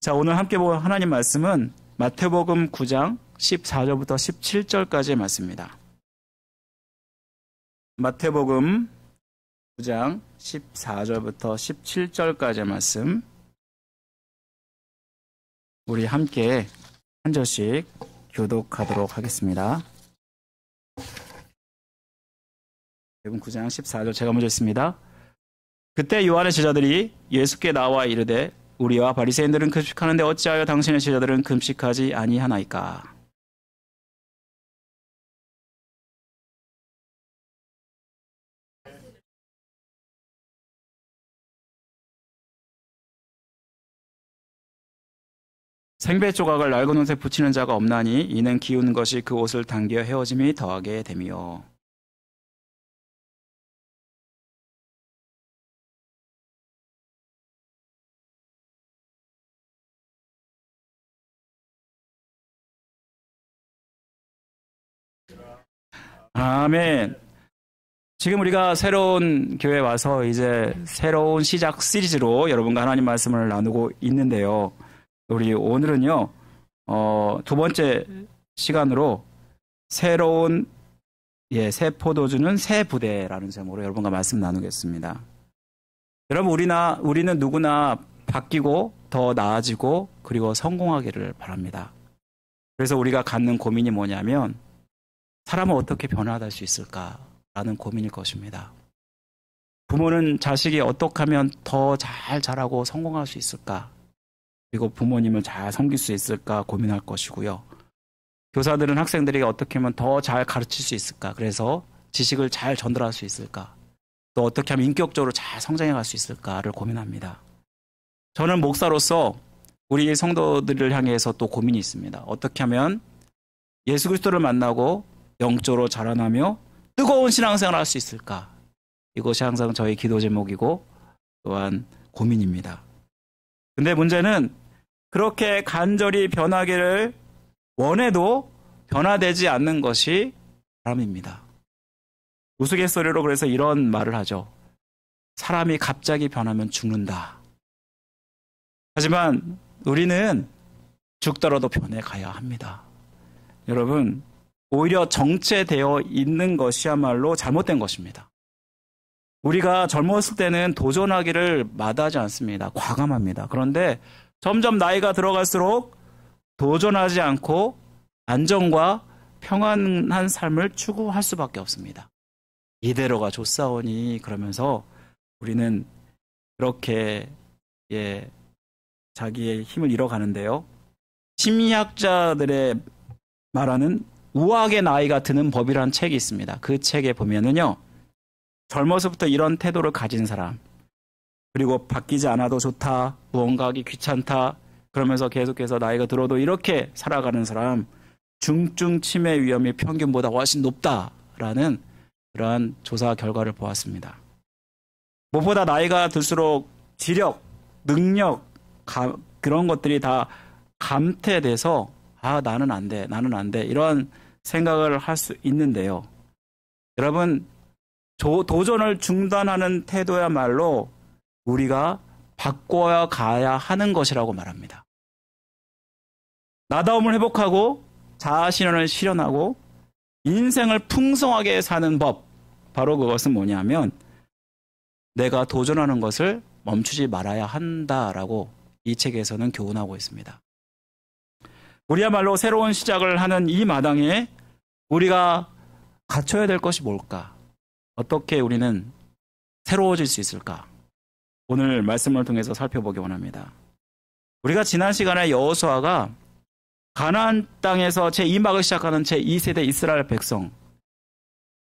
자, 오늘 함께 볼 하나님 말씀은 마태복음 9장 14절부터 17절까지의 말씀입니다. 마태복음 9장 14절부터 17절까지의 말씀, 우리 함께 한 절씩 교독하도록 하겠습니다. 마태복음 9장 14절 제가 먼저 읽습니다. 그때 요한의 제자들이 예수께 나와 이르되 우리와 바리새인들은 금식하는데 어찌하여 당신의 제자들은 금식하지 아니하나이까? 생배 조각을 낡은 옷에 붙이는 자가 없나니 이는 기운 것이 그 옷을 당겨 헤어짐이 더하게 됨이요. 아멘. 지금 우리가 새로운 교회에 와서 이제 새로운 시작 시리즈로 여러분과 하나님 말씀을 나누고 있는데요. 우리 오늘은요, 두 번째 시간으로 새로운 새 포도주는 새 부대라는 제목으로 여러분과 말씀 나누겠습니다. 여러분, 우리는 누구나 바뀌고 더 나아지고 그리고 성공하기를 바랍니다. 그래서 우리가 갖는 고민이 뭐냐면 사람은 어떻게 변화할 수 있을까라는 고민일 것입니다. 부모는 자식이 어떻게 하면 더 잘 자라고 성공할 수 있을까? 그리고 부모님을 잘 섬길 수 있을까 고민할 것이고요. 교사들은 학생들에게 어떻게 하면 더 잘 가르칠 수 있을까? 그래서 지식을 잘 전달할 수 있을까? 또 어떻게 하면 인격적으로 잘 성장해 갈 수 있을까를 고민합니다. 저는 목사로서 우리 성도들을 향해서 또 고민이 있습니다. 어떻게 하면 예수 그리스도를 만나고 영적으로 자라나며 뜨거운 신앙생활을 할 수 있을까? 이것이 항상 저희 기도 제목이고 또한 고민입니다. 근데 문제는 그렇게 간절히 변하기를 원해도 변화되지 않는 것이 사람입니다. 우스갯소리로 그래서 이런 말을 하죠. 사람이 갑자기 변하면 죽는다. 하지만 우리는 죽더라도 변해가야 합니다. 여러분, 오히려 정체되어 있는 것이야말로 잘못된 것입니다. 우리가 젊었을 때는 도전하기를 마다하지 않습니다. 과감합니다. 그런데 점점 나이가 들어갈수록 도전하지 않고 안정과 평안한 삶을 추구할 수밖에 없습니다. 이대로가 좋사오니 그러면서 우리는 그렇게 자기의 힘을 잃어가는데요. 심리학자들의 말하는 우악의 나이가 드는 법이라는 책이 있습니다. 그 책에 보면은요, 젊어서부터 이런 태도를 가진 사람, 그리고 바뀌지 않아도 좋다, 무언가 하기 귀찮다, 그러면서 계속해서 나이가 들어도 이렇게 살아가는 사람, 중증 치매 위험이 평균보다 훨씬 높다라는 그러한 조사 결과를 보았습니다. 무엇보다 나이가 들수록 지력, 능력, 그런 것들이 다 감퇴돼서 나는 안 돼, 나는 안 돼, 이런 생각을 할 수 있는데요. 여러분, 도전을 중단하는 태도야말로 우리가 바꿔야 가야 하는 것이라고 말합니다. 나다움을 회복하고 자아실현을 실현하고 인생을 풍성하게 사는 법, 바로 그것은 뭐냐면 내가 도전하는 것을 멈추지 말아야 한다라고 이 책에서는 교훈하고 있습니다. 우리야말로 새로운 시작을 하는 이 마당에 우리가 갖춰야 될 것이 뭘까? 어떻게 우리는 새로워질 수 있을까? 오늘 말씀을 통해서 살펴보기 원합니다. 우리가 지난 시간에 여호수아가 가나안 땅에서 제2막을 시작하는 제2세대 이스라엘 백성,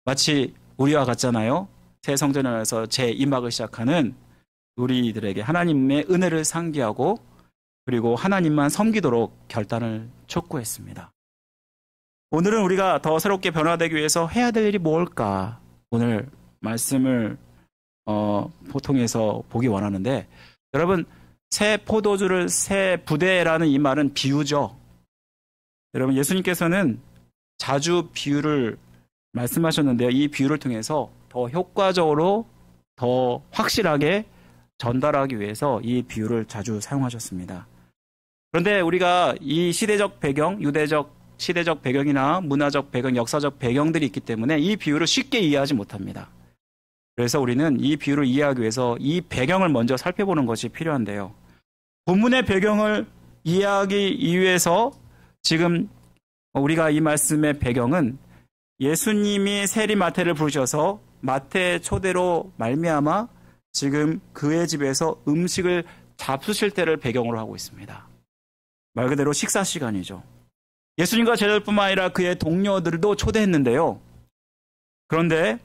마치 우리와 같잖아요. 새 성전에서 제2막을 시작하는 우리들에게 하나님의 은혜를 상기하고 그리고 하나님만 섬기도록 결단을 촉구했습니다. 오늘은 우리가 더 새롭게 변화되기 위해서 해야 될 일이 뭘까? 오늘 말씀을 보통해서 보기 원하는데, 여러분, 새 포도주를 새 부대라는 이 말은 비유죠. 여러분, 예수님께서는 자주 비유를 말씀하셨는데요. 이 비유를 통해서 더 효과적으로 더 확실하게 전달하기 위해서 이 비유를 자주 사용하셨습니다. 그런데 우리가 이 시대적 배경, 유대적 시대적 배경이나 문화적 배경, 역사적 배경들이 있기 때문에 이 비유를 쉽게 이해하지 못합니다. 그래서 우리는 이 비유를 이해하기 위해서 이 배경을 먼저 살펴보는 것이 필요한데요. 본문의 배경을 이해하기 위해서 지금 우리가 이 말씀의 배경은 예수님이 세리 마태를 부르셔서 마태 초대로 말미암아 지금 그의 집에서 음식을 잡수실 때를 배경으로 하고 있습니다. 말 그대로 식사 시간이죠. 예수님과 제자들뿐만 아니라 그의 동료들도 초대했는데요. 그런데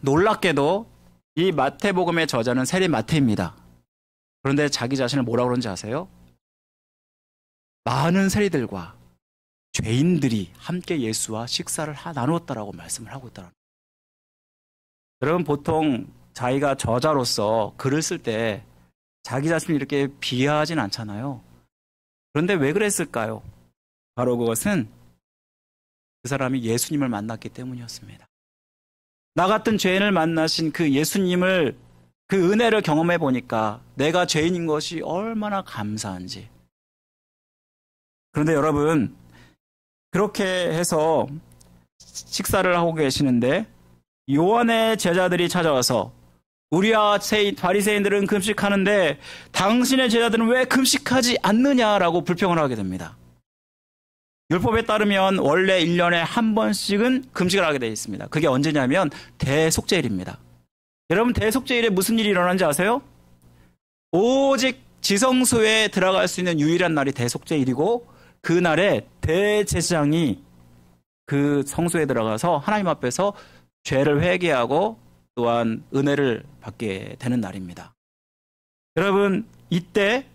놀랍게도 이 마태복음의 저자는 세리 마태입니다. 그런데 자기 자신을 뭐라고 그러는지 아세요? 많은 세리들과 죄인들이 함께 예수와 식사를 나누었다라고 말씀을 하고 있더라고요. 여러분, 보통 자기가 저자로서 글을 쓸 때 자기 자신을 이렇게 비하하진 않잖아요. 그런데 왜 그랬을까요? 바로 그것은 그 사람이 예수님을 만났기 때문이었습니다. 나 같은 죄인을 만나신 그 예수님을, 그 은혜를 경험해 보니까 내가 죄인인 것이 얼마나 감사한지. 그런데 여러분, 그렇게 해서 식사를 하고 계시는데 요한의 제자들이 찾아와서 우리와 바리새인들은 금식하는데 당신의 제자들은 왜 금식하지 않느냐라고 불평을 하게 됩니다. 율법에 따르면 원래 1년에 한 번씩은 금식을 하게 되어 있습니다. 그게 언제냐면 대속죄일입니다. 여러분, 대속죄일에 무슨 일이 일어나는지 아세요? 오직 지성소에 들어갈 수 있는 유일한 날이 대속죄일이고, 그 날에 대제사장이 그 성소에 들어가서 하나님 앞에서 죄를 회개하고 또한 은혜를 받게 되는 날입니다. 여러분, 이때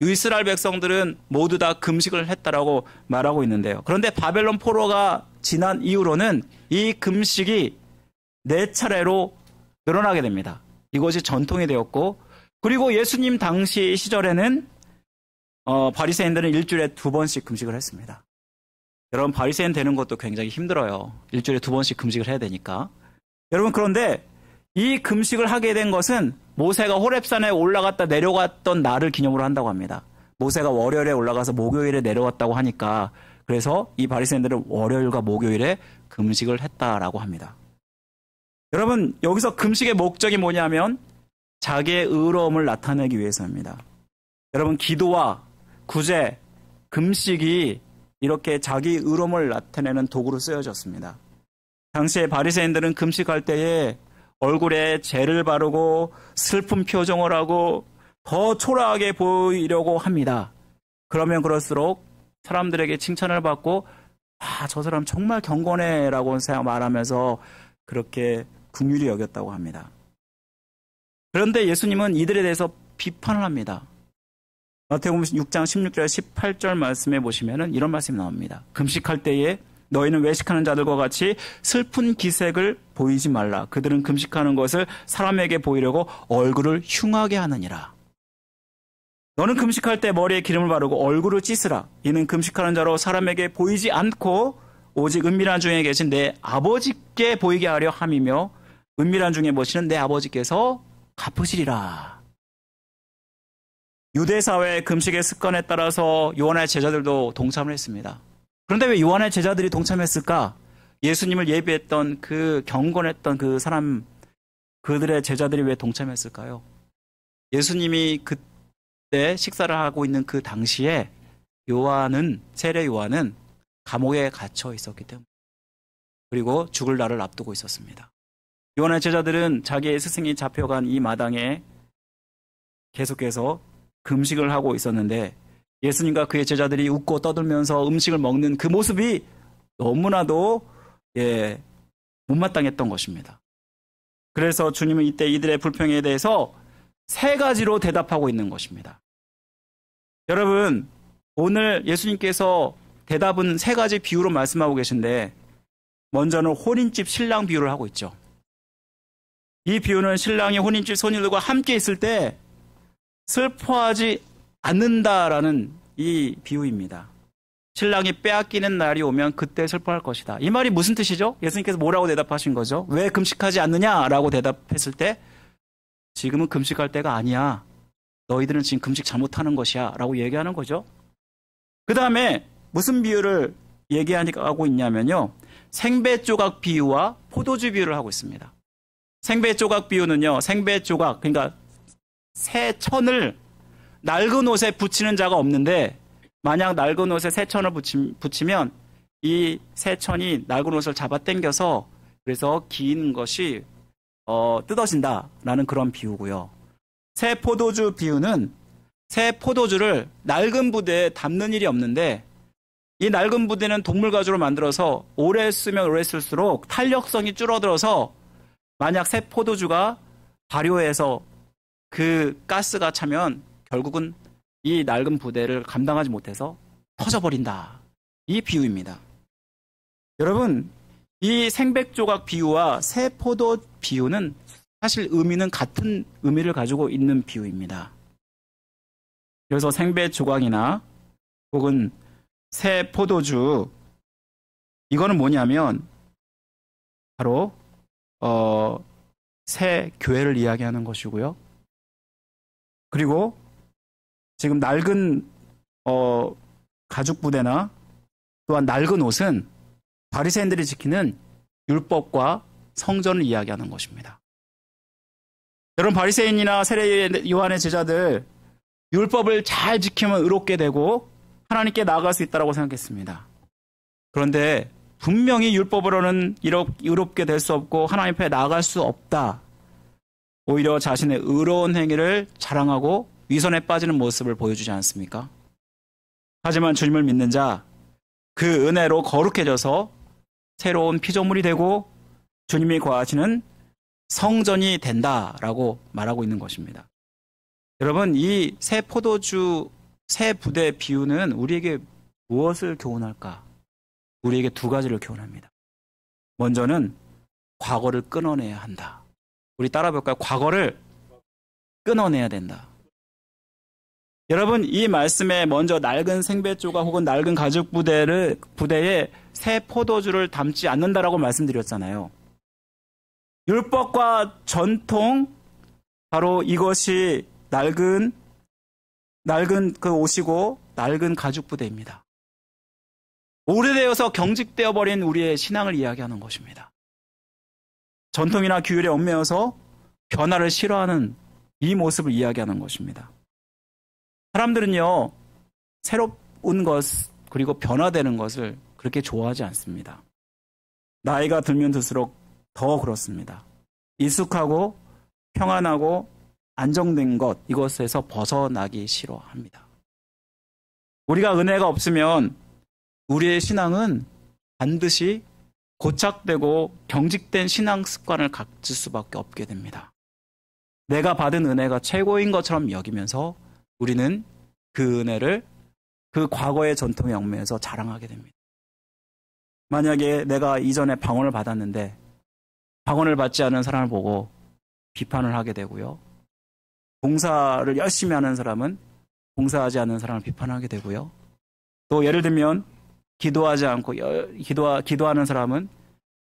이스라엘 백성들은 모두 다 금식을 했다라고 말하고 있는데요. 그런데 바벨론 포로가 지난 이후로는 이 금식이 4차례로 늘어나게 됩니다. 이것이 전통이 되었고, 그리고 예수님 당시 시절에는 바리새인들은 일주일에 2번씩 금식을 했습니다. 여러분, 바리새인 되는 것도 굉장히 힘들어요. 일주일에 2번씩 금식을 해야 되니까. 여러분, 그런데 이 금식을 하게 된 것은 모세가 호렙산에 올라갔다 내려갔던 날을 기념으로 한다고 합니다. 모세가 월요일에 올라가서 목요일에 내려왔다고 하니까, 그래서 이 바리새인들은 월요일과 목요일에 금식을 했다라고 합니다. 여러분, 여기서 금식의 목적이 뭐냐면 자기의 의로움을 나타내기 위해서입니다. 여러분, 기도와 구제, 금식이 이렇게 자기 의로움을 나타내는 도구로 쓰여졌습니다. 당시에 바리새인들은 금식할 때에 얼굴에 재를 바르고 슬픈 표정을 하고 더 초라하게 보이려고 합니다. 그러면 그럴수록 사람들에게 칭찬을 받고, 저 사람 정말 경건해라고 말하면서 그렇게 긍휼히 여겼다고 합니다. 그런데 예수님은 이들에 대해서 비판을 합니다. 마태복음 6장 16절 18절 말씀에 보시면은 이런 말씀이 나옵니다. 금식할 때에 너희는 외식하는 자들과 같이 슬픈 기색을 보이지 말라. 그들은 금식하는 것을 사람에게 보이려고 얼굴을 흉하게 하느니라. 너는 금식할 때 머리에 기름을 바르고 얼굴을 씻으라. 이는 금식하는 자로 사람에게 보이지 않고 오직 은밀한 중에 계신 내 아버지께 보이게 하려 함이며 은밀한 중에 모시는 내 아버지께서 갚으시리라. 유대사회의 금식의 습관에 따라서 요한의 제자들도 동참을 했습니다. 그런데 왜 요한의 제자들이 동참했을까? 예수님을 예비했던 그 경건했던 그 사람, 그들의 제자들이 왜 동참했을까요? 예수님이 그때 식사를 하고 있는 그 당시에 세례 요한은 감옥에 갇혀 있었기 때문에, 그리고 죽을 날을 앞두고 있었습니다. 요한의 제자들은 자기의 스승이 잡혀간 이 마당에 계속해서 금식을 하고 있었는데, 예수님과 그의 제자들이 웃고 떠들면서 음식을 먹는 그 모습이 너무나도 못마땅했던 것입니다. 그래서 주님은 이때 이들의 불평에 대해서 3가지로 대답하고 있는 것입니다. 여러분, 오늘 예수님께서 대답은 3가지 비유로 말씀하고 계신데, 먼저는 혼인집 신랑 비유를 하고 있죠. 이 비유는 신랑이 혼인집 손님들과 함께 있을 때 슬퍼하지 않는다라는 이 비유입니다. 신랑이 빼앗기는 날이 오면 그때 슬퍼할 것이다. 이 말이 무슨 뜻이죠? 예수님께서 뭐라고 대답하신 거죠? 왜 금식하지 않느냐라고 대답했을 때, 지금은 금식할 때가 아니야. 너희들은 지금 금식 잘못하는 것이야 라고 얘기하는 거죠. 그 다음에 무슨 비유를 얘기하고 있냐면요. 생배 조각 비유와 포도주 비유를 하고 있습니다. 생배 조각 비유는요. 생배 조각, 그러니까 새 천을 낡은 옷에 붙이는 자가 없는데 만약 낡은 옷에 새 천을 붙이면 이 새 천이 낡은 옷을 잡아당겨서 그래서 긴 것이 뜯어진다라는 그런 비유고요. 새 포도주 비유는 새 포도주를 낡은 부대에 담는 일이 없는데 이 낡은 부대는 동물 가죽으로 만들어서 오래 쓰면 오래 쓸수록 탄력성이 줄어들어서 만약 새 포도주가 발효해서 그 가스가 차면 결국은 이 낡은 부대를 감당하지 못해서 터져버린다. 이 비유입니다. 여러분, 이 생백조각 비유와 새 포도 비유는 사실 의미는 같은 의미를 가지고 있는 비유입니다. 그래서 생배조각이나 혹은 새 포도주, 이거는 뭐냐면 바로 새 교회를 이야기하는 것이고요. 그리고 지금 낡은 가죽 부대나 또한 낡은 옷은 바리새인들이 지키는 율법과 성전을 이야기하는 것입니다. 여러분, 바리새인이나 세례 요한의 제자들 율법을 잘 지키면 의롭게 되고 하나님께 나아갈 수 있다고 생각했습니다. 그런데 분명히 율법으로는 의롭게 될 수 없고 하나님 앞에 나아갈 수 없다. 오히려 자신의 의로운 행위를 자랑하고 위선에 빠지는 모습을 보여주지 않습니까? 하지만 주님을 믿는 자, 그 은혜로 거룩해져서 새로운 피조물이 되고 주님이 거하시는 성전이 된다라고 말하고 있는 것입니다. 여러분, 이 새 포도주, 새 부대 비유는 우리에게 무엇을 교훈할까? 우리에게 두 가지를 교훈합니다. 먼저는 과거를 끊어내야 한다. 우리 따라 볼까요? 과거를 끊어내야 된다. 여러분, 이 말씀에 먼저 낡은 생배조각 혹은 낡은 가죽 부대에 새 포도주를 담지 않는다라고 말씀드렸잖아요. 율법과 전통, 바로 이것이 낡은 그 옷이고 낡은 가죽 부대입니다. 오래되어서 경직되어 버린 우리의 신앙을 이야기하는 것입니다. 전통이나 규율에 얽매여서 변화를 싫어하는 이 모습을 이야기하는 것입니다. 사람들은요, 새로운 것 그리고 변화되는 것을 그렇게 좋아하지 않습니다. 나이가 들면 들수록 더 그렇습니다. 익숙하고 평안하고 안정된 것, 이것에서 벗어나기 싫어합니다. 우리가 은혜가 없으면 우리의 신앙은 반드시 고착되고 경직된 신앙 습관을 갖출 수밖에 없게 됩니다. 내가 받은 은혜가 최고인 것처럼 여기면서 우리는 그 은혜를 그 과거의 전통에 얽매여서 자랑하게 됩니다. 만약에 내가 이전에 방언을 받았는데 방언을 받지 않은 사람을 보고 비판을 하게 되고요. 봉사를 열심히 하는 사람은 봉사하지 않는 사람을 비판하게 되고요. 또 예를 들면 기도하지 않고 기도하는 사람은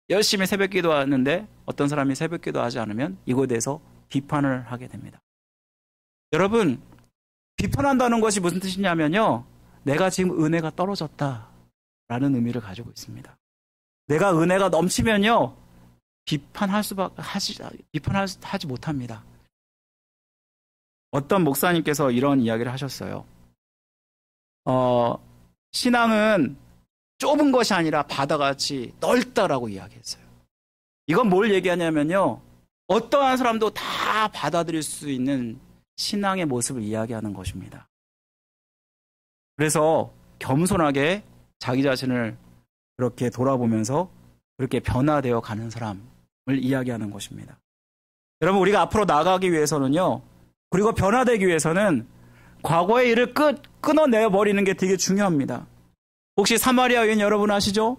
열심히 새벽 기도하는데 어떤 사람이 새벽 기도하지 않으면 이거에 대해서 비판을 하게 됩니다. 여러분, 비판한다는 것이 무슨 뜻이냐면요. 내가 지금 은혜가 떨어졌다라는 의미를 가지고 있습니다. 내가 은혜가 넘치면요. 비판하지 못합니다. 어떤 목사님께서 이런 이야기를 하셨어요. 신앙은 좁은 것이 아니라 바다같이 넓다라고 이야기했어요. 이건 뭘 얘기하냐면요. 어떠한 사람도 다 받아들일 수 있는 신앙의 모습을 이야기하는 것입니다. 그래서 겸손하게 자기 자신을 그렇게 돌아보면서 그렇게 변화되어 가는 사람을 이야기하는 것입니다. 여러분, 우리가 앞으로 나아가기 위해서는요. 그리고 변화되기 위해서는 과거의 일을 끊어내버리는 게 되게 중요합니다. 혹시 사마리아 여인 여러분 아시죠?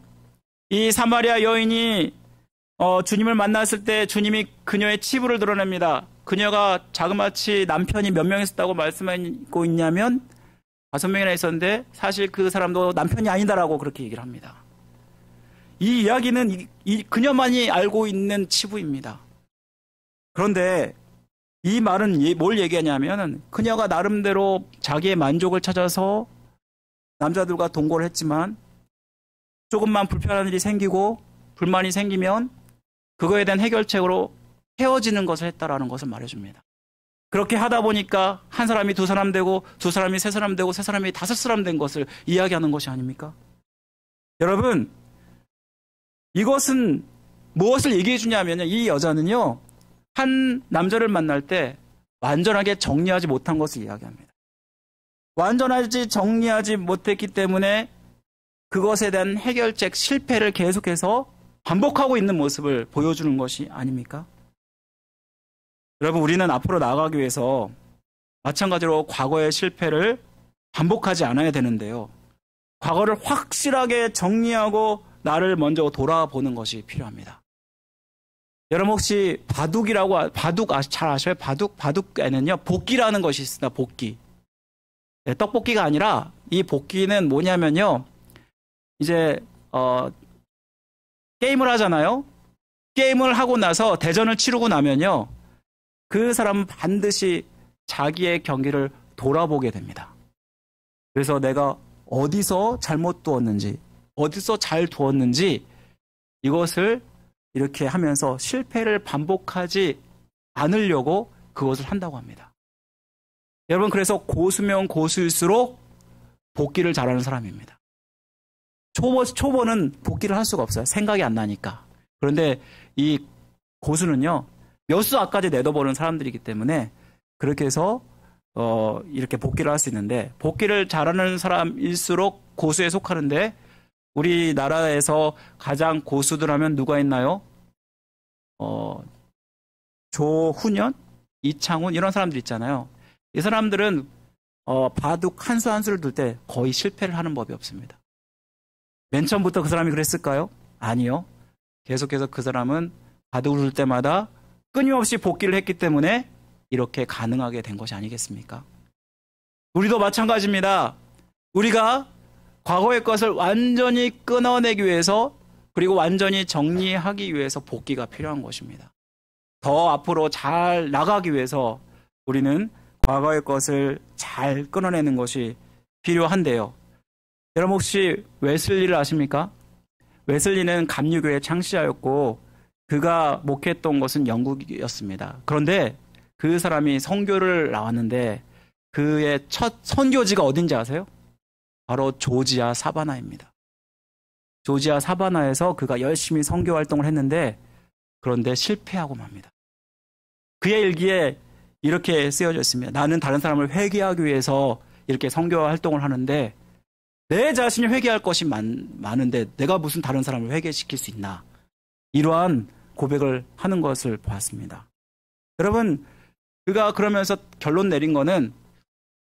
이 사마리아 여인이 주님을 만났을 때 주님이 그녀의 치부를 드러냅니다. 그녀가 자그마치 남편이 몇 명 있었다고 말씀하고 있냐면 5명이나 있었는데 사실 그 사람도 남편이 아니다라고 그렇게 얘기를 합니다. 이 이야기는 그녀만이 알고 있는 치부입니다. 그런데 이 말은 뭘 얘기하냐면 그녀가 나름대로 자기의 만족을 찾아서 남자들과 동거를 했지만 조금만 불편한 일이 생기고 불만이 생기면 그거에 대한 해결책으로 헤어지는 것을 했다라는 것을 말해줍니다. 그렇게 하다 보니까 한 사람이 두 사람 되고 두 사람이 세 사람 되고 세 사람이 다섯 사람 된 것을 이야기하는 것이 아닙니까? 여러분, 이것은 무엇을 얘기해 주냐면요. 이 여자는요. 한 남자를 만날 때 완전하게 정리하지 못한 것을 이야기합니다. 완전하지 정리하지 못했기 때문에 그것에 대한 해결책 실패를 계속해서 반복하고 있는 모습을 보여주는 것이 아닙니까? 여러분, 우리는 앞으로 나아가기 위해서 마찬가지로 과거의 실패를 반복하지 않아야 되는데요. 과거를 확실하게 정리하고 나를 먼저 돌아보는 것이 필요합니다. 여러분 혹시 바둑 잘 아셔요? 바둑에는요 복기라는 것이 있습니다. 복기. 네, 떡볶이가 아니라 이 복기는 뭐냐면요. 이제 게임을 하잖아요. 게임을 하고 나서 대전을 치르고 나면요. 그 사람은 반드시 자기의 경기를 돌아보게 됩니다. 그래서 내가 어디서 잘못 두었는지, 어디서 잘 두었는지 이것을 이렇게 하면서 실패를 반복하지 않으려고 그것을 한다고 합니다. 여러분, 그래서 고수면 고수일수록 복기를 잘하는 사람입니다. 초보는 복기를 할 수가 없어요. 생각이 안 나니까. 그런데 이 고수는요, 몇 수 앞까지 내다보는 사람들이기 때문에 그렇게 해서 이렇게 복기를 할 수 있는데, 복기를 잘하는 사람일수록 고수에 속하는데, 우리나라에서 가장 고수들 하면 누가 있나요? 조훈현, 이창훈 이런 사람들 있잖아요. 이 사람들은 바둑 한 수 한 수를 둘 때 거의 실패를 하는 법이 없습니다. 맨 처음부터 그 사람이 그랬을까요? 아니요. 계속해서 그 사람은 바둑을 둘 때마다 끊임없이 복기를 했기 때문에 이렇게 가능하게 된 것이 아니겠습니까? 우리도 마찬가지입니다. 우리가 과거의 것을 완전히 끊어내기 위해서, 그리고 완전히 정리하기 위해서 복기가 필요한 것입니다. 더 앞으로 잘 나가기 위해서 우리는 과거의 것을 잘 끊어내는 것이 필요한데요. 여러분 혹시 웨슬리를 아십니까? 웨슬리는 감리교의 창시자였고 그가 목회했던 것은 영국이었습니다. 그런데 그 사람이 선교를 나왔는데 그의 첫 선교지가 어딘지 아세요? 바로 조지아 사바나입니다. 조지아 사바나에서 그가 열심히 선교 활동을 했는데 그런데 실패하고 맙니다. 그의 일기에 이렇게 쓰여져 있습니다. 나는 다른 사람을 회개하기 위해서 이렇게 선교 활동을 하는데 내 자신이 회개할 것이 많은데 내가 무슨 다른 사람을 회개시킬 수 있나. 이러한 고백을 하는 것을 보았습니다. 여러분, 그가 그러면서 결론 내린 거는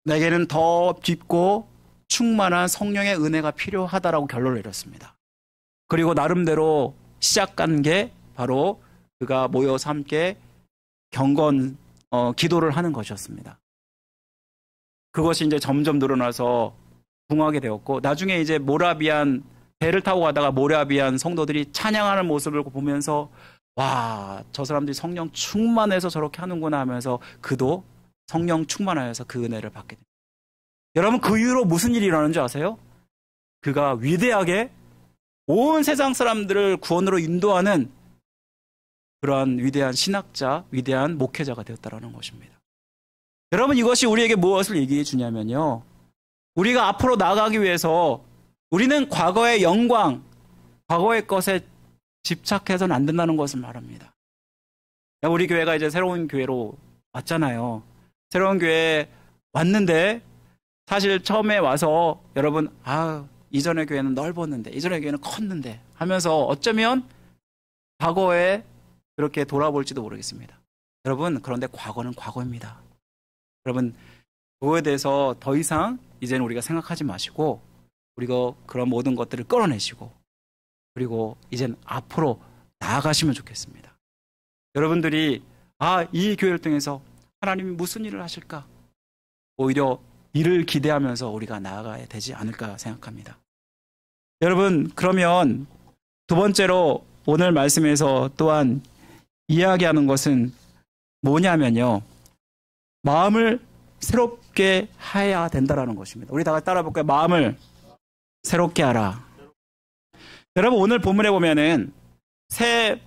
내게는 더 깊고 충만한 성령의 은혜가 필요하다라고 결론을 내렸습니다. 그리고 나름대로 시작한 게 바로 그가 모여서 함께 기도를 하는 것이었습니다. 그것이 이제 점점 늘어나서 붕하게 되었고, 나중에 이제 배를 타고 가다가 모라비안 성도들이 찬양하는 모습을 보면서 와, 저 사람들이 성령 충만해서 저렇게 하는구나 하면서 그도 성령 충만하여서 그 은혜를 받게 됩니다. 여러분, 그 이후로 무슨 일이 일어나는 줄 아세요? 그가 위대하게 온 세상 사람들을 구원으로 인도하는 그러한 위대한 신학자, 위대한 목회자가 되었다는 것입니다. 여러분, 이것이 우리에게 무엇을 얘기해 주냐면요. 우리가 앞으로 나아가기 위해서 우리는 과거의 영광, 과거의 것에 집착해서는 안 된다는 것을 말합니다. 우리 교회가 이제 새로운 교회로 왔잖아요. 새로운 교회에 왔는데 사실 처음에 와서 여러분, 이전의 교회는 넓었는데, 이전의 교회는 컸는데 하면서 어쩌면 과거에 그렇게 돌아볼지도 모르겠습니다. 여러분, 그런데 과거는 과거입니다. 여러분, 그거에 대해서 더 이상 이제는 우리가 생각하지 마시고 우리가 그런 모든 것들을 끌어내시고 그리고 이젠 앞으로 나아가시면 좋겠습니다. 여러분들이 이 교회를 통해서 하나님이 무슨 일을 하실까? 오히려 이를 기대하면서 우리가 나아가야 되지 않을까 생각합니다. 여러분, 그러면 두 번째로 오늘 말씀에서 또한 이야기하는 것은 뭐냐면요. 마음을 새롭게 해야 된다라는 것입니다. 우리 다 같이 따라 볼까요? 마음을 새롭게 하라. 여러분, 오늘 본문에 보면은 새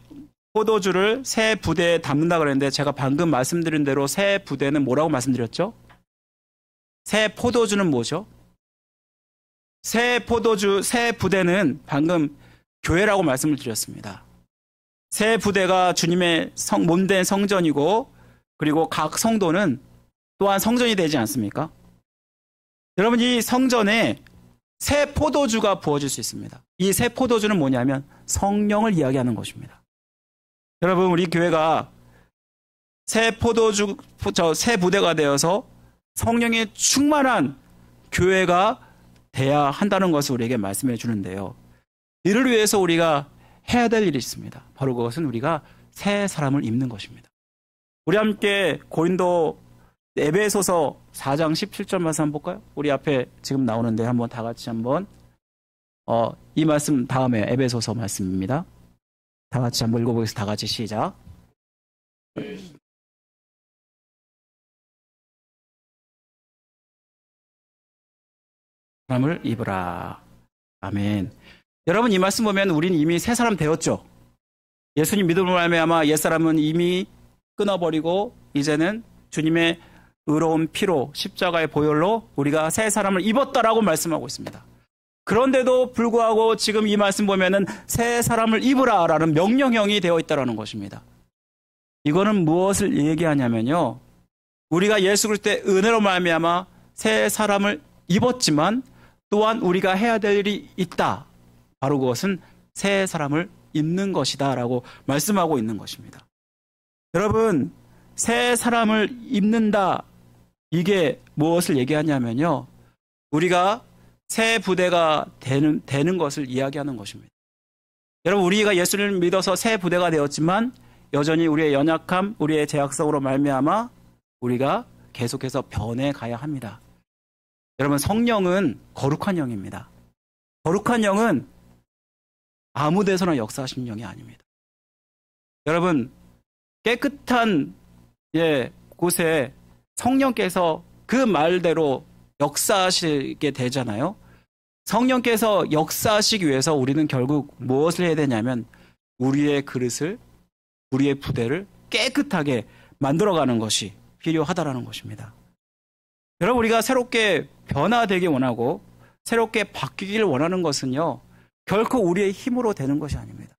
포도주를 새 부대에 담는다 그랬는데, 제가 방금 말씀드린 대로 새 부대는 뭐라고 말씀드렸죠? 새 포도주는 뭐죠? 새 포도주, 새 부대는 방금 교회라고 말씀을 드렸습니다. 새 부대가 주님의 몸된 성전이고, 그리고 각 성도는 또한 성전이 되지 않습니까? 여러분, 이 성전에 새 포도주가 부어질 수 있습니다. 이 새 포도주는 뭐냐면 성령을 이야기하는 것입니다. 여러분, 우리 교회가 새 부대가 되어서 성령의 충만한 교회가 돼야 한다는 것을 우리에게 말씀해 주는데요. 이를 위해서 우리가 해야 될 일이 있습니다. 바로 그것은 우리가 새 사람을 입는 것입니다. 우리 함께 고린도 에베소서 4장 17절 말씀 한번 볼까요? 우리 앞에 지금 나오는데 한번 다 같이 한번 이 말씀 다음에 에베소서 말씀입니다. 다 같이 한번 읽어보겠습니다. 다 같이 시작. 사람을 입으라. 아멘. 여러분, 이 말씀 보면 우리는 이미 새 사람 되었죠. 예수님 믿음으로 말미암아 옛사람은 이미 끊어버리고 이제는 주님의 의로운 피로 십자가의 보혈로 우리가 새 사람을 입었다라고 말씀하고 있습니다. 그런데도 불구하고 지금 이 말씀 보면은 새 사람을 입으라라는 명령형이 되어 있다라는 것입니다. 이거는 무엇을 얘기하냐면요, 우리가 예수 그리스도의 은혜로 말미암아 새 사람을 입었지만 또한 우리가 해야 될 일이 있다. 바로 그것은 새 사람을 입는 것이다 라고 말씀하고 있는 것입니다. 여러분, 새 사람을 입는다, 이게 무엇을 얘기하냐면요, 우리가 새 부대가 되는 것을 이야기하는 것입니다. 여러분, 우리가 예수를 믿어서 새 부대가 되었지만 여전히 우리의 연약함, 우리의 죄악성으로 말미암아 우리가 계속해서 변해가야 합니다. 여러분, 성령은 거룩한 영입니다. 거룩한 영은 아무 데서나 역사하시는 영이 아닙니다. 여러분, 깨끗한 곳에 성령께서 그 말대로 역사하시게 되잖아요. 성령께서 역사하시기 위해서 우리는 결국 무엇을 해야 되냐면 우리의 그릇을, 우리의 부대를 깨끗하게 만들어가는 것이 필요하다라는 것입니다. 여러분, 우리가 새롭게 변화되기 원하고 새롭게 바뀌기를 원하는 것은요, 결코 우리의 힘으로 되는 것이 아닙니다.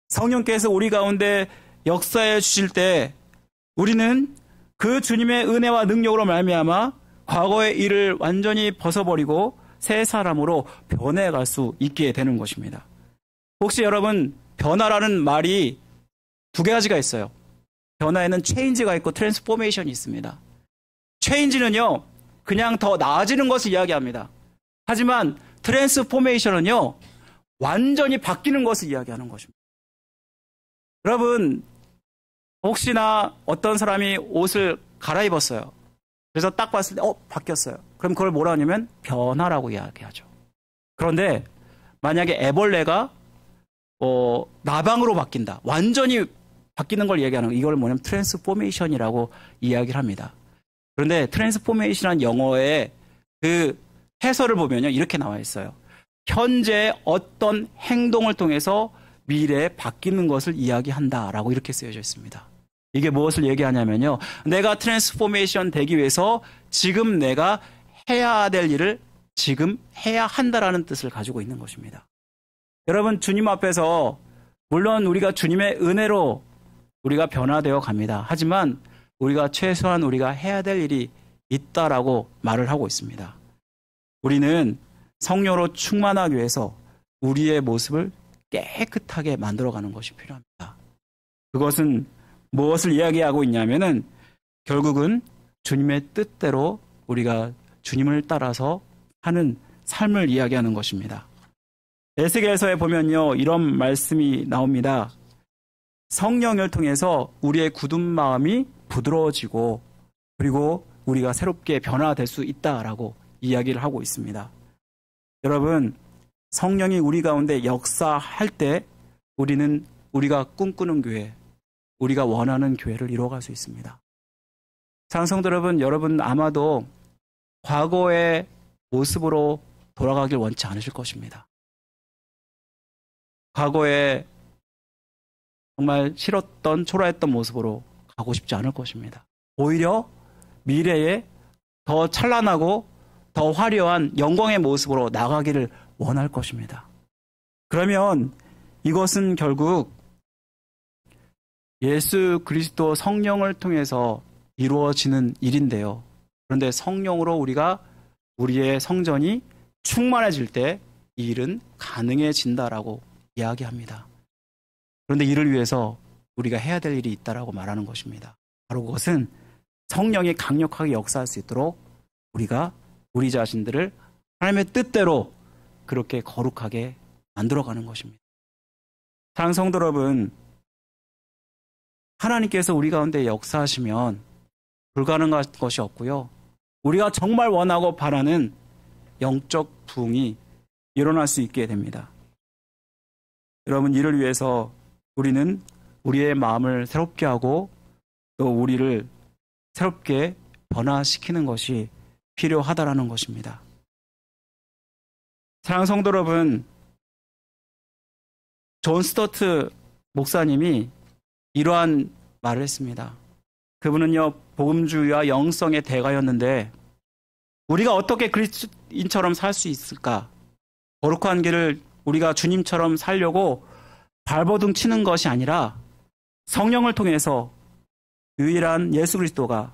성령께서 우리 가운데 역사해 주실 때 우리는 그 주님의 은혜와 능력으로 말미암아 과거의 일을 완전히 벗어버리고 새 사람으로 변해갈 수 있게 되는 것입니다. 혹시 여러분, 변화라는 말이 두 가지가 있어요. 변화에는 체인지가 있고 트랜스포메이션이 있습니다. 체인지는요, 그냥 더 나아지는 것을 이야기합니다. 하지만 트랜스포메이션은요, 완전히 바뀌는 것을 이야기하는 것입니다. 여러분, 혹시나 어떤 사람이 옷을 갈아입었어요. 그래서 딱 봤을 때 바뀌었어요. 그럼 그걸 뭐라 하냐면 변화라고 이야기하죠. 그런데 만약에 애벌레가 나방으로 바뀐다, 완전히 바뀌는 걸 얘기하는 거, 이걸 뭐냐면 트랜스포메이션이라고 이야기를 합니다. 그런데 트랜스포메이션이라는 영어의 그 해설을 보면요, 이렇게 나와 있어요. 현재 어떤 행동을 통해서 미래에 바뀌는 것을 이야기한다라고 이렇게 쓰여져 있습니다. 이게 무엇을 얘기하냐면요, 내가 트랜스포메이션 되기 위해서 지금 내가 해야 될 일을 지금 해야 한다라는 뜻을 가지고 있는 것입니다. 여러분, 주님 앞에서 물론 우리가 주님의 은혜로 우리가 변화되어 갑니다. 하지만 우리가 최소한 우리가 해야 될 일이 있다라고 말을 하고 있습니다. 우리는 성령으로 충만하기 위해서 우리의 모습을 깨끗하게 만들어가는 것이 필요합니다. 그것은 무엇을 이야기하고 있냐면은 결국은 주님의 뜻대로 우리가 주님을 따라서 하는 삶을 이야기하는 것입니다. 에스겔서에 보면요, 이런 말씀이 나옵니다. 성령을 통해서 우리의 굳은 마음이 부드러워지고 그리고 우리가 새롭게 변화될 수 있다라고 이야기를 하고 있습니다. 여러분, 성령이 우리 가운데 역사할 때 우리는 우리가 꿈꾸는 교회, 우리가 원하는 교회를 이루어갈 수 있습니다. 사랑하는 성도 여러분, 여러분 아마도 과거의 모습으로 돌아가길 원치 않으실 것입니다. 과거에 정말 싫었던, 초라했던 모습으로 가고 싶지 않을 것입니다. 오히려 미래에 더 찬란하고 더 화려한 영광의 모습으로 나가기를 원할 것입니다. 그러면 이것은 결국 예수 그리스도 성령을 통해서 이루어지는 일인데요. 그런데 성령으로 우리의 성전이 충만해질 때 이 일은 가능해진다라고 이야기합니다. 그런데 이를 위해서 우리가 해야 될 일이 있다라고 말하는 것입니다. 바로 그것은 성령이 강력하게 역사할 수 있도록 우리가 우리 자신들을 하나님의 뜻대로 그렇게 거룩하게 만들어가는 것입니다. 사랑하는 성도 여러분, 하나님께서 우리 가운데 역사하시면 불가능한 것이 없고요. 우리가 정말 원하고 바라는 영적 부흥이 일어날 수 있게 됩니다. 여러분, 이를 위해서 우리는 우리의 마음을 새롭게 하고 또 우리를 새롭게 변화시키는 것이 필요하다라는 것입니다. 사랑하는 성도 여러분, 존 스토트 목사님이 이러한 말을 했습니다. 그분은요, 복음주의와 영성의 대가였는데 우리가 어떻게 그리스도인처럼 살 수 있을까? 거룩한 길을 우리가 주님처럼 살려고 발버둥 치는 것이 아니라 성령을 통해서 유일한 예수 그리스도가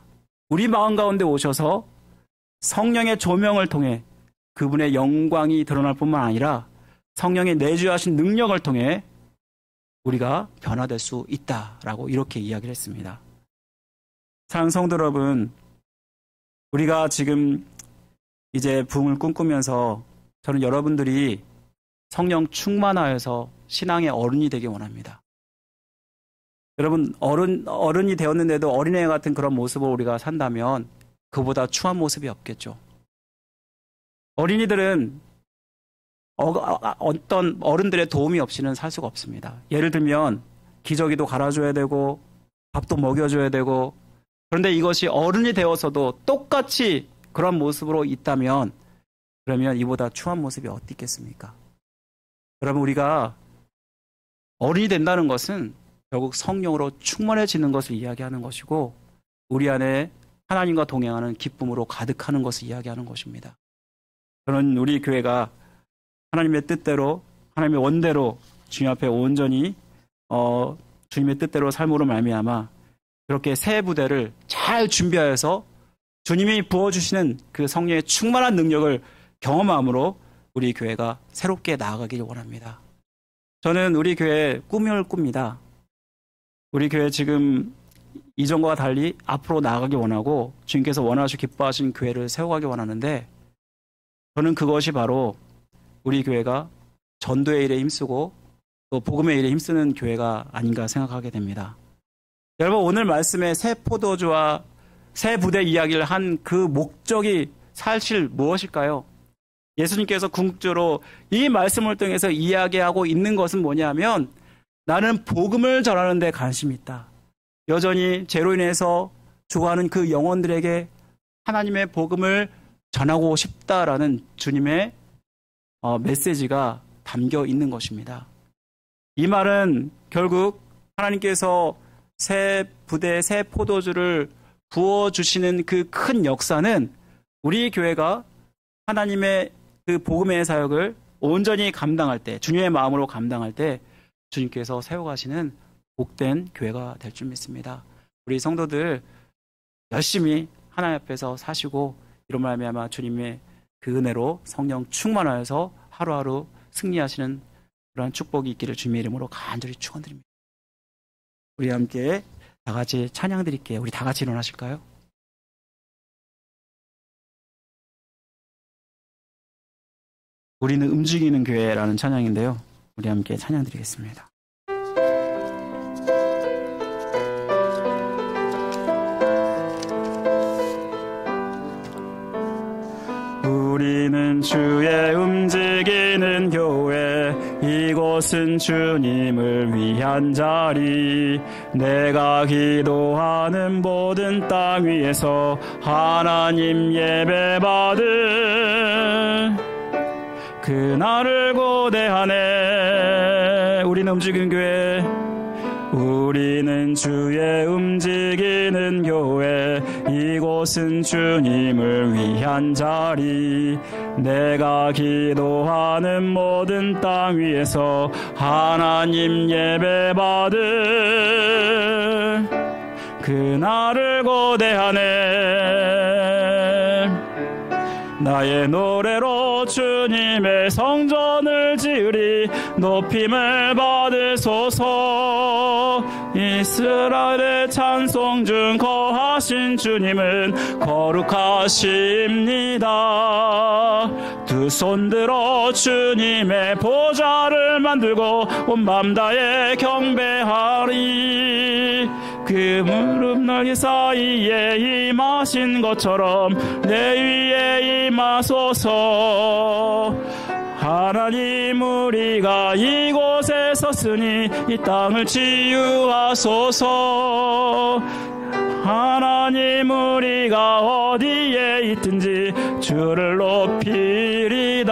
우리 마음 가운데 오셔서 성령의 조명을 통해 그분의 영광이 드러날 뿐만 아니라 성령의 내주하신 능력을 통해 우리가 변화될 수 있다라고 이렇게 이야기를 했습니다. 사랑하는 성도 여러분, 우리가 지금 이제 부흥을 꿈꾸면서 저는 여러분들이 성령 충만하여서 신앙의 어른이 되기 원합니다. 여러분, 어른이 되었는데도 어린애 같은 그런 모습으로 우리가 산다면 그보다 추한 모습이 없겠죠. 어린이들은 어떤 어른들의 도움이 없이는 살 수가 없습니다. 예를 들면 기저귀도 갈아줘야 되고 밥도 먹여줘야 되고, 그런데 이것이 어른이 되어서도 똑같이 그런 모습으로 있다면 그러면 이보다 추한 모습이 어디 있겠습니까? 여러분, 우리가 어른이 된다는 것은 결국 성령으로 충만해지는 것을 이야기하는 것이고 우리 안에 하나님과 동행하는 기쁨으로 가득하는 것을 이야기하는 것입니다. 저는 우리 교회가 하나님의 뜻대로, 하나님의 원대로 주님 앞에 온전히 주님의 뜻대로 삶으로 말미암아 그렇게 새 부대를 잘 준비하여서 주님이 부어주시는 그 성령의 충만한 능력을 경험함으로 우리 교회가 새롭게 나아가기를 원합니다. 저는 우리 교회 꿈을 꿉니다. 우리 교회 지금 이전과 달리 앞으로 나아가기 원하고 주님께서 원하시고 기뻐하신 교회를 세워가기 원하는데, 저는 그것이 바로 우리 교회가 전도의 일에 힘쓰고 또 복음의 일에 힘쓰는 교회가 아닌가 생각하게 됩니다. 여러분, 오늘 말씀에 새 포도주와 새 부대 이야기를 한 그 목적이 사실 무엇일까요? 예수님께서 궁극적으로 이 말씀을 통해서 이야기하고 있는 것은 뭐냐면, 나는 복음을 전하는 데 관심이 있다. 여전히 죄로 인해서 죽어가는 그 영혼들에게 하나님의 복음을 전하고 싶다라는 주님의 메시지가 담겨 있는 것입니다. 이 말은 결국 하나님께서 새 부대, 새 포도주를 부어주시는 그 큰 역사는 우리 교회가 하나님의 그 복음의 사역을 온전히 감당할 때, 주님의 마음으로 감당할 때 주님께서 세워가시는 복된 교회가 될 줄 믿습니다. 우리 성도들 열심히 하나님 앞에서 사시고 이로 말미암아 주님의 그 은혜로 성령 충만하여서 하루하루 승리하시는 그런 축복이 있기를 주님의 이름으로 간절히 축원드립니다. 우리 함께 다 같이 찬양 드릴게요. 우리 다 같이 일어나실까요? 우리는 움직이는 교회라는 찬양인데요. 우리 함께 찬양 드리겠습니다. 우리는 주의 움직이는 교회, 이곳 이곳은 주님을 위한 자리. 내가 기도하는 모든 땅 위에서 하나님 예배받을 그날을 고대하네. 우리는 움직이는 교회, 우리는 주의 움직이는 교회. 이곳은 주님을 위한 자리. 내가 기도하는 모든 땅 위에서 하나님 예배받을 그날을 고대하네. 나의 노래로 주님의 성전을 지으리. 높임을 받으소서. 이스라엘의 찬송 중 거하신 주님은 거룩하십니다. 두 손 들어 주님의 보좌를 만들고 온 맘 다해 경배하리. 그 무릎 넓이 사이에 임하신 것처럼 내 위에 임하소서. 하나님, 우리가 이곳에 섰으니 이 땅을 치유하소서. 하나님, 우리가 어디에 있든지 주를 높이리다.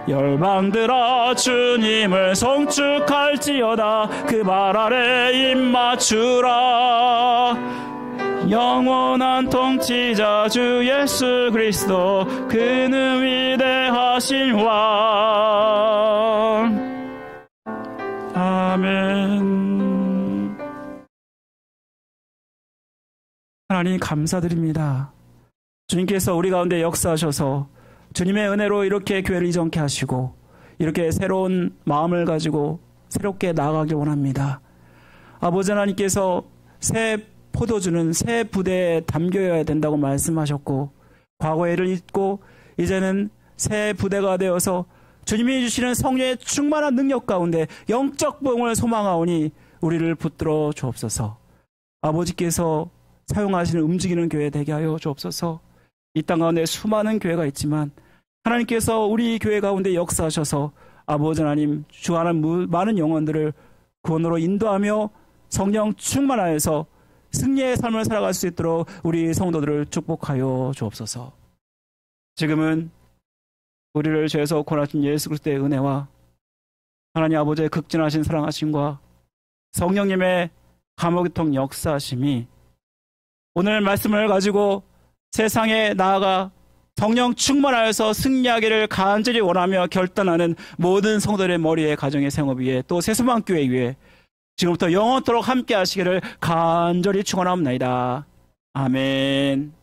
열방들아 주님을 송축할지어다. 그 발 아래 입 맞추라. 영원한 통치자 주 예수 그리스도, 그는 위대하신 왕. 아멘. 하나님 감사드립니다. 주님께서 우리 가운데 역사하셔서 주님의 은혜로 이렇게 교회를 이전케 하시고 이렇게 새로운 마음을 가지고 새롭게 나아가길 원합니다. 아버지 하나님께서 새 포도주는 새 부대에 담겨야 된다고 말씀하셨고, 과거의 일을 잊고 이제는 새 부대가 되어서 주님이 주시는 성령의 충만한 능력 가운데 영적 부흥을 소망하오니 우리를 붙들어 주옵소서. 아버지께서 사용하시는 움직이는 교회 되게 하여 주옵소서. 이 땅 가운데 수많은 교회가 있지만 하나님께서 우리 교회 가운데 역사하셔서 아버지 하나님, 주 하나님 많은 영혼들을 구원으로 인도하며 성령 충만하여서 승리의 삶을 살아갈 수 있도록 우리 성도들을 축복하여 주옵소서. 지금은 우리를 죄에서 구원하신 예수 그리스도의 은혜와 하나님 아버지의 극진하신 사랑하심과 성령님의 감화교통 역사하심이 오늘 말씀을 가지고 세상에 나아가 성령 충만하여서 승리하기를 간절히 원하며 결단하는 모든 성도들의 머리에, 가정의 생업 위에, 또 새소망교회 위에 지금부터 영원토록 함께 하시기를 간절히 축원하옵나이다. 아멘.